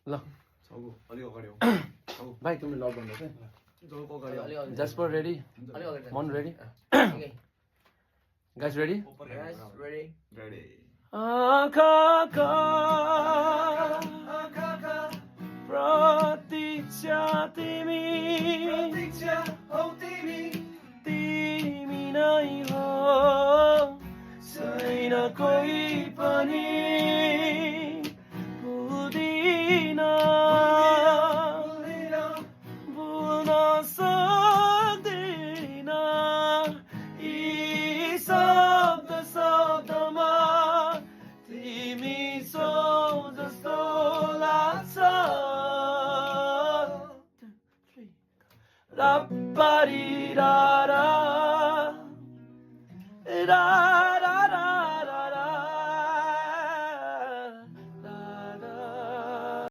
ल 저거 어디가 가려? भाइ तिमीले लक गर्नु है 저거 가려. जसपर रेडी मन ready guys ready Guys, ready? Ready. आँखाका प्रतीक्षा तिमी तिमी नै हो छैन कोही पनि भुल्दिन भुल्न सक्दिन यी शब्द शब्दमा तिमी छौ जस्तो लाग्छ Ra-ba-dee-da-da, da